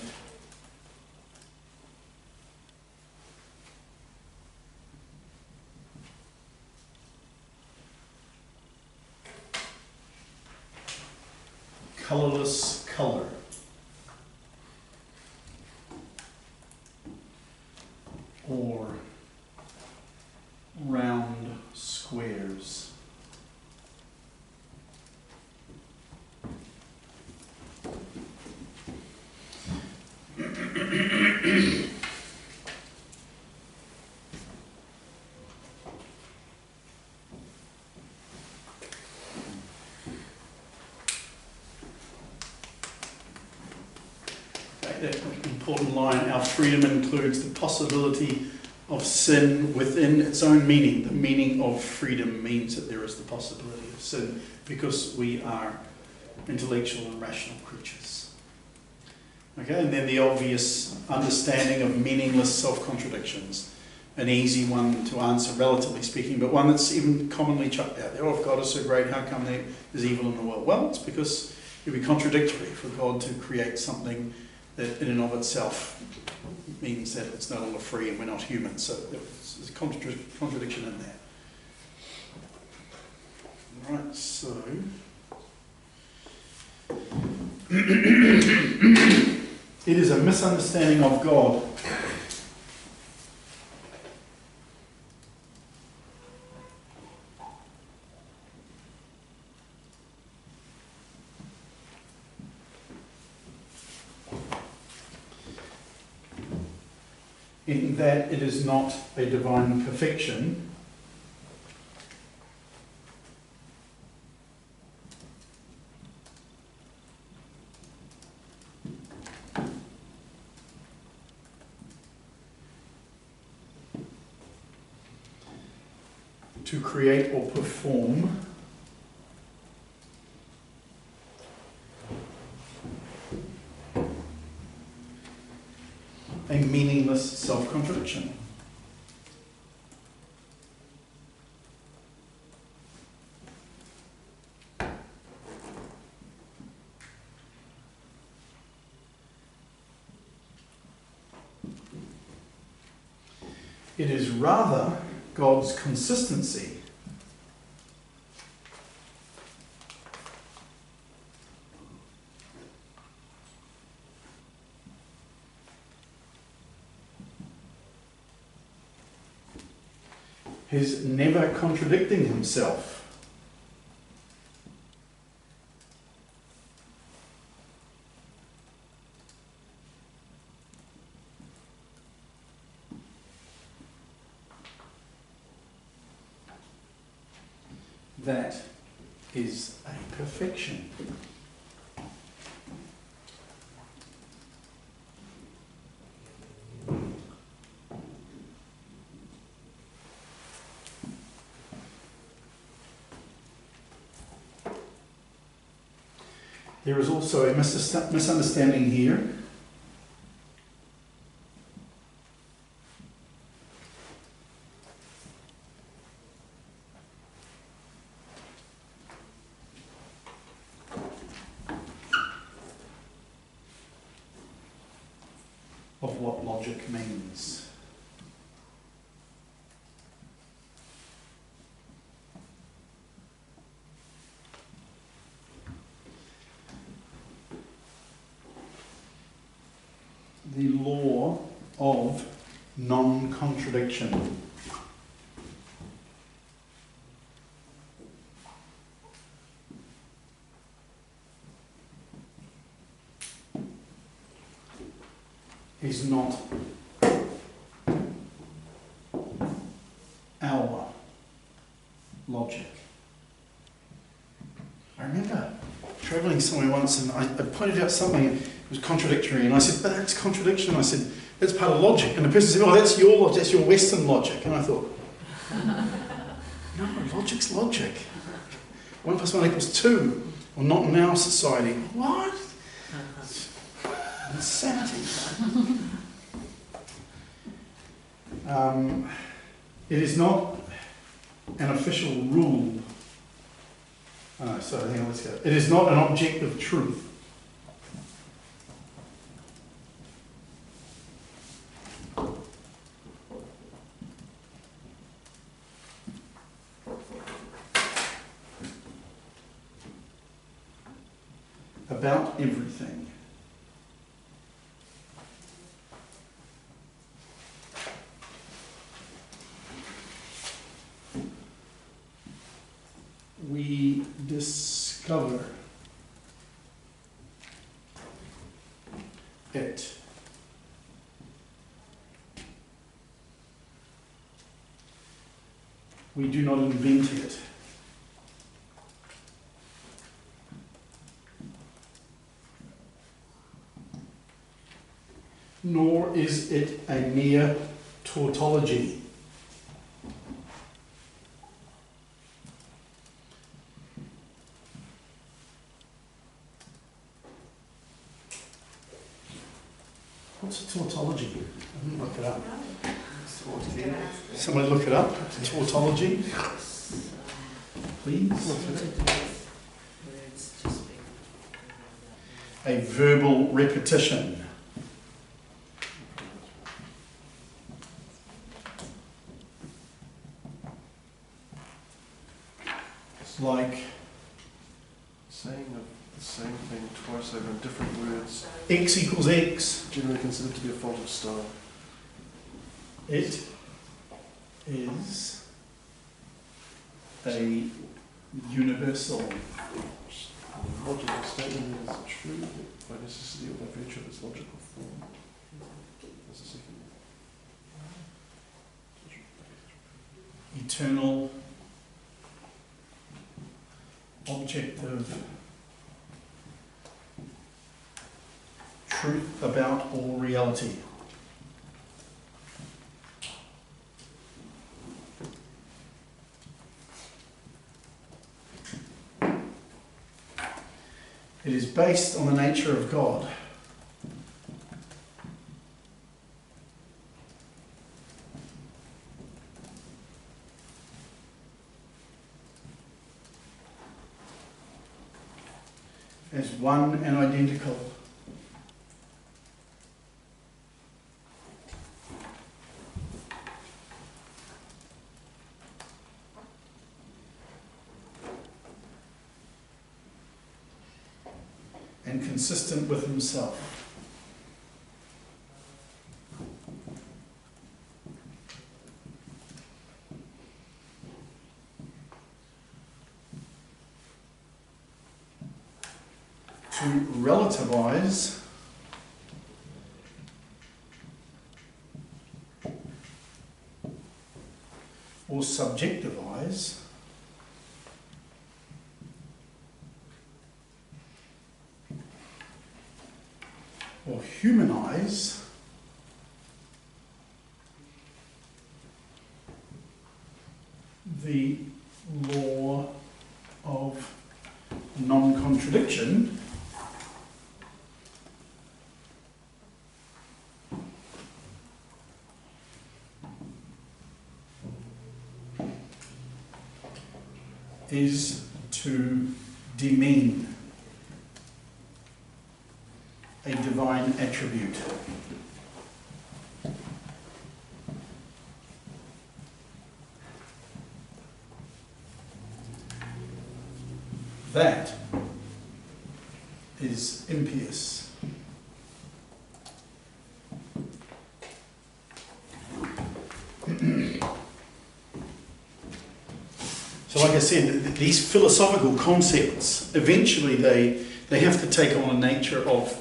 colourless colour. Or round squares. That important line, our freedom includes the possibility of sin within its own meaning. The meaning of freedom means that there is the possibility of sin because we are intellectual and rational creatures. Okay, and then the obvious understanding of meaningless self-contradictions. An easy one to answer, relatively speaking, but one that's even commonly chucked out there. Oh, if God is so great, how come there's evil in the world? Well, it's because it would be contradictory for God to create something that in and of itself means that it's no longer free and we're not human. So there's a contradiction in there. Right, so it is a misunderstanding of God. In that it is not a divine perfection, to create or perform a meaningless self-contradiction. It is rather God's consistency his never contradicting himself. That is a perfection. There is also a misunderstanding here. Of what logic means. The law of non-contradiction. Is not our logic. I remember travelling somewhere once and I pointed out something, it was contradictory, and I said, but that's contradiction. I said, that's part of logic. And the person said, oh, that's your logic, that's your Western logic. And I thought, no, logic's logic. 1 + 1 = 2. Well, not in our society. What? Insanity. It is not an official rule. Sorry, hang on, let's go. It is not an objective truth. About everything. We discover it. We do not invent it. Nor is it a mere tautology. What's a tautology? I didn't look it up. Somebody look it up. Tautology, please. A verbal repetition. It's like Saying of the same thing twice over in different words, X equals X. generally considered to be a fault of style. It is a universal. The logical statement is true by necessity or by virtue of its logical form. That's the second. Eternal, objective truth about all reality. It is based on the nature of God. As one and identical. And consistent with himself. To relativize or subjectivize or humanize the law of non-contradiction is to demean a divine attribute. That is impious. So like I said, these philosophical concepts, eventually they have to take on a nature of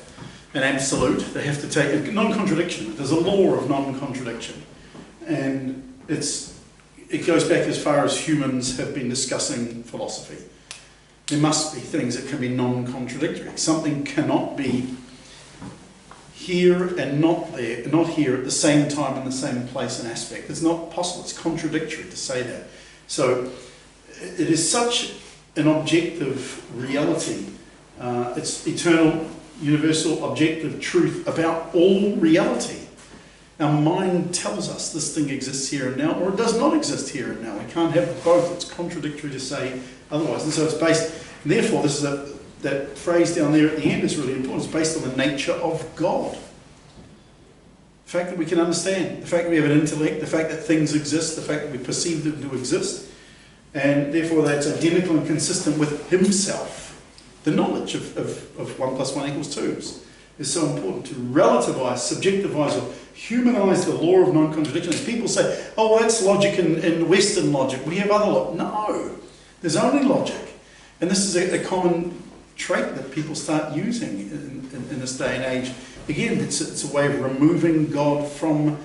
an absolute. They have to take a non-contradiction. There's a law of non-contradiction. And it goes back as far as humans have been discussing philosophy. There must be things that can be non-contradictory. Something cannot be here and not there, not here at the same time in the same place and aspect. It's not possible. It's contradictory to say that. So it is such an objective reality. It's eternal, universal, objective truth about all reality. Our mind tells us this thing exists here and now, or it does not exist here and now. We can't have both. It's contradictory to say otherwise. And so it's based, and therefore this is that phrase down there at the end is really important. It's based on the nature of God. The fact that we can understand, the fact that we have an intellect, the fact that things exist, the fact that we perceive them to exist, and therefore that's identical and consistent with himself. The knowledge of 1 + 1 = 2 is so important to relativize, subjectivize, or humanize the law of non-contradiction. As people say, oh, well, that's logic in Western logic. We have other logic. No, there's only logic. And this is a common trait that people start using in this day and age. Again, it's a way of removing God from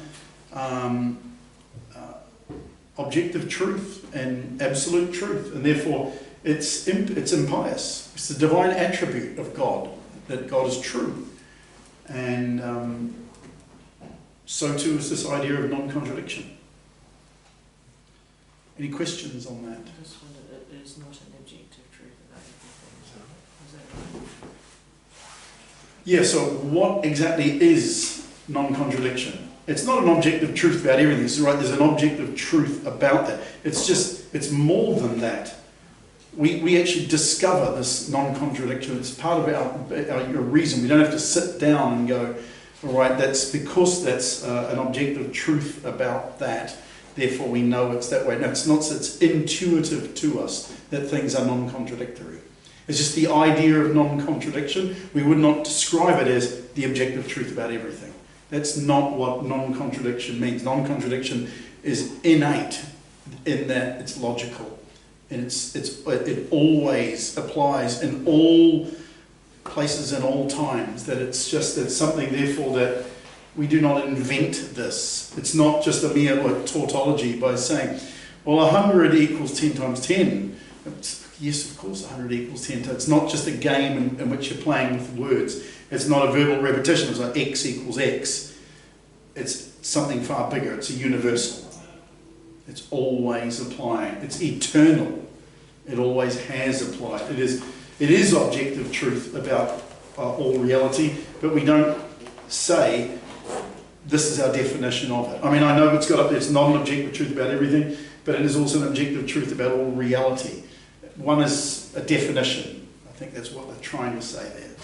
objective truth and absolute truth, and therefore it's impious. It's the divine attribute of God, that God is true. And so too is this idea of non-contradiction. Any questions on that? I just wondered, it is not an objective truth about everything. Is that right? Yeah, so what exactly is non-contradiction? It's not an objective truth about everything. This is right, there's an objective truth about that. It's more than that. We actually discover this non-contradiction. It's part of our reason. We don't have to sit down and go, all right, that's because that's an objective truth about that, therefore we know it's that way. No, it's not. It's intuitive to us that things are non-contradictory. It's just the idea of non-contradiction. We would not describe it as the objective truth about everything. That's not what non-contradiction means. Non-contradiction is innate in that it's logical. And it always applies in all places and all times, that it's something, therefore, that we do not invent this. It's not just a mere tautology by saying, well, 100 equals 10 times 10. Yes, of course, 100 equals 10 times. It's not just a game in which you're playing with words. It's not a verbal repetition. It's like x equals x. It's something far bigger. It's a universal. It's always applying. It's eternal. It always has applied. It is objective truth about all reality, but we don't say this is our definition of it. I mean, I know it's not an objective truth about everything, but it is also an objective truth about all reality. One is a definition. I think that's what they're trying to say there,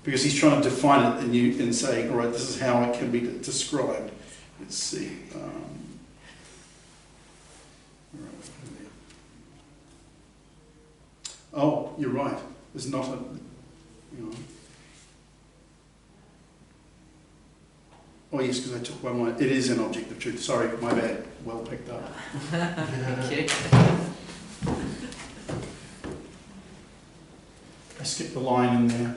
because he's trying to define it and saying, all right, this is how it can be described. Let's see. Oh, you're right. There's not a, Oh yes, because I took one line. It is an objective truth. Sorry, my bad. Well picked up. Thank you. I skipped the line in there.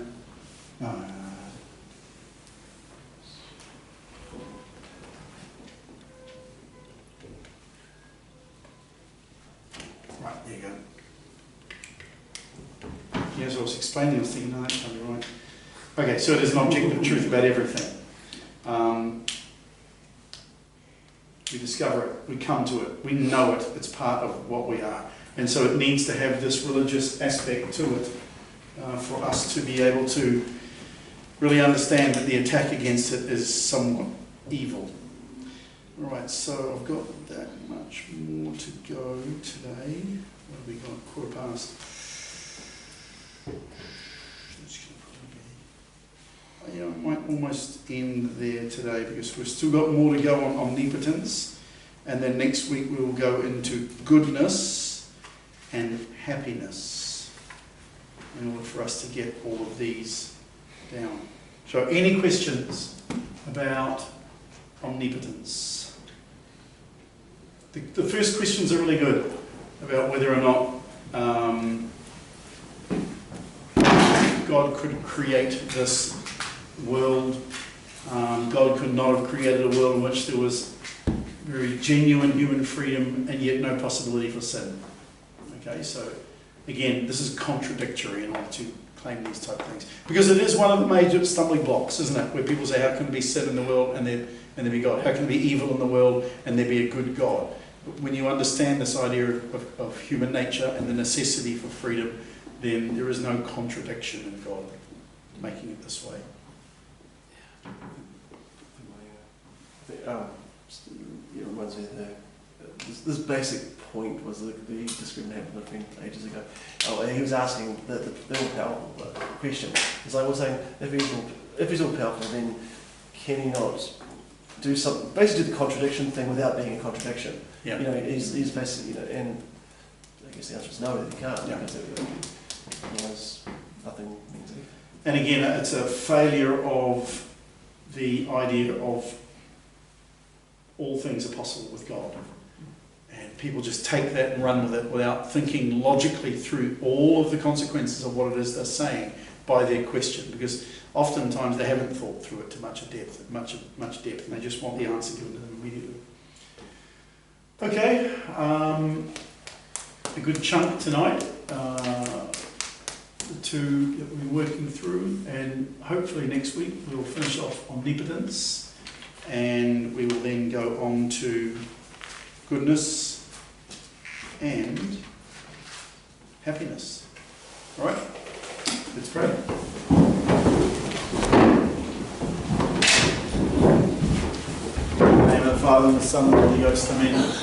Right, there you go. Yes, I was explaining, I was thinking, no, that's probably right. Okay, so it is an objective truth about everything. We discover it, we come to it, we know it, it's part of what we are. And so it needs to have this religious aspect to it for us to be able to really understand that the attack against it is somewhat evil. All right, so I've got that much more to go today. What have we got? 1:15. I might almost end there today because we've still got more to go on omnipotence, and then next week we will go into goodness and happiness in order for us to get all of these down. So any questions about omnipotence? The first questions are really good about whether or not God could create this world. God could not have created a world in which there was very genuine human freedom and yet no possibility for sin. Okay, so again, this is contradictory in order to claim these type of things. Because it is one of the major stumbling blocks, isn't it? Where people say, how can there be sin in the world and there be God? How can there be evil in the world and there be a good God? But when you understand this idea of human nature and the necessity for freedom, then there is no contradiction in God making it this way. it reminds me of this basic point was the disagreement happened a few ages ago. He was asking the all-powerful question. It's like we're saying, if he's all-powerful, then can he not do something, basically do the contradiction thing without being a contradiction? Yeah. He's basically, and I guess the answer is no, that he can't, Yeah. because otherwise nothing means anything. And again, it's a failure of the idea of all things are possible with God. And people just take that and run with it without thinking logically through all of the consequences of what it is they're saying by their question, because oftentimes they haven't thought through it to much depth, and they just want the answer given to them immediately. Okay, a good chunk tonight. The two that we're working through, and hopefully next week we'll finish off omnipotence, and we will then go on to goodness and happiness. All right, let's pray. In the name of the Father, and the Son, and the Holy Ghost. Amen.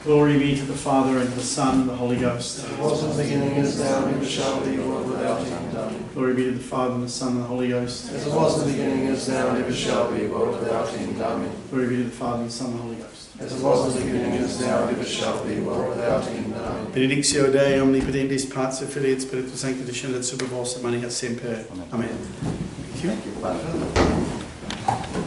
Glory be to the Father, and the Son, and the Holy Ghost. As it was in the beginning, is now, and ever shall be, world without end. Amen. Glory be to the Father, and the Son, and the Holy Ghost. As it was in the beginning, is now, and ever shall be, world without end. Amen. Glory be to the Father, and the Son, and the Holy Ghost. As it was in the beginning, is now, and ever shall be, world without end. Amen. Benedictio Dei omnipotentis Patris Filii et Spiritus Sancti descendat super vos et maneat semper. Amen. Thank you. Thank you, Father.